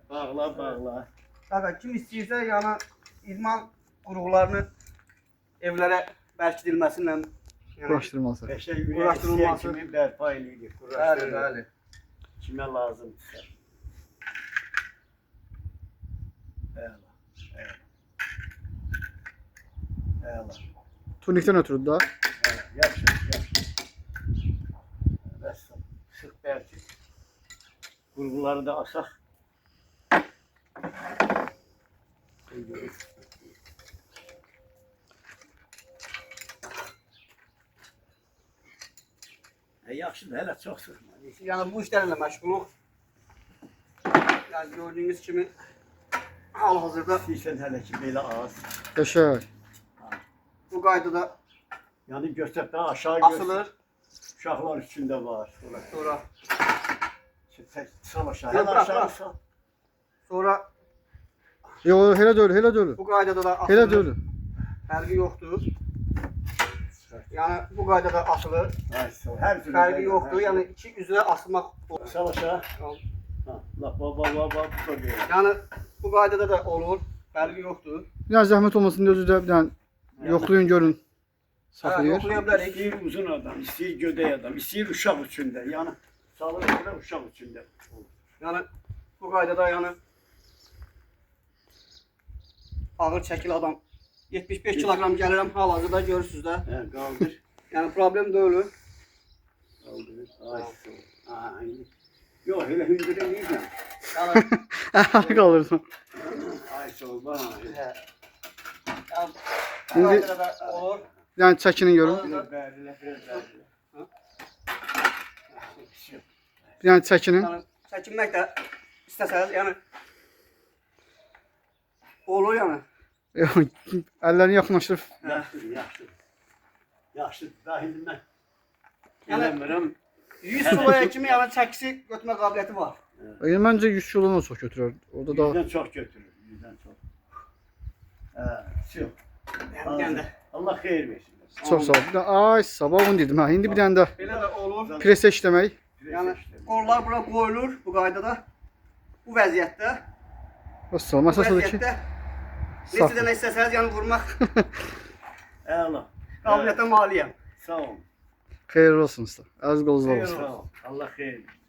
Bağla, bağla. Qaqa kim istəyirsə yəni idman qurğularını evlərə bərkidilməsinlə Uğraşdırması. Qəşəng ürək Uğraşdırılması. istəyən kimi bərpa eləyirik. Bəli, bəli. Kimə lazımdırsa. Əla, əla. Əla. Turnikdən ötürü da. Yaxşı, yaxşı. Rəssam, sıx bərkid. Qurğuları da asaq. Yaxşıdır, hələ çox sıxma. Yəni bu işlərlə məşğuluq. Yəni gördüyünüz kimi hal-hazırda İstəyirsən hələ ki belə az. Qəşəng. bu qaydada Yəni göstər daha aşağı göstər. asılır. Uşaqlar üstündə var. Sonra Sal aşağı. Yox, Hələ bırak, aşağı bırak. sal. sonra Yo, elə deyil, elə deyil. bu qaydada da Elə asılır. deyil. Fərqi yoxdur. Yəni bu qaydada asılır. Ay sağ ol. Hər türlü. Fərqi yoxdur. Yəni iki üzrə asılmaq olur. Sal aşağı. Ha, la baba baba bu da böyle. Yəni bu qaydada da olur. Fərqi yoxdur. Yəni zəhmət olmasın özü də bir dənə yoxlayın görün. Hə, Saxlayır. yoxlaya bilərik. İstəyir uzun adam, istəyir gödək adam, istəyir uşaq üçün də. Yəni salır görə uşaq üçün də. Yəni bu qaydada yəni ağır çəkili adam 75 kiloqram gəlirəm hal-hazırda görürsüz də. Hə, qaldır. Yəni problem deyil. Qaldır. Ay sağ ol. Ay. Yox, elə hündürə deyirəm. Yəni Qalırsan. Ay sağ ol. Bana. hə. Yəni bu qaydada da olur. Yəni çəkinin görün. Bərilə, bərilə. Yəni çəkinin. Yəni çəkinmək də istəsəniz, yəni olur yəni. Əllərini yaxınlaşdırıb. Yaxşı, yaxşı. Yaxşı, daha indi mən Yəni eləmirəm. 100 kiloya kimi yəni çəkisi götürmə qabiliyyəti var. Yəni məncə 100 kilonu çox götürər. Orada da Yüzdən çox götürür, yüzdən çox. Çox. Yəni də Allah xeyir versin. çox sağ ol. Bir də ay sabah onu dedim ha. İndi bir dənə də belə də olur. presə işləmək. Yəni qollar bura qoyulur bu qaydada. Bu vəziyyətdə. Vəssalam. Bu Əsas odur ki, vəziyyətdə Sağ. neçə dənə istəsəniz yəni vurmaq Əla. qabiliyyətə maliyəm. Sağ ol. xeyirli olsun usta. Əziz qolunuz olsun. Sağ ol. Allah xeyir versin.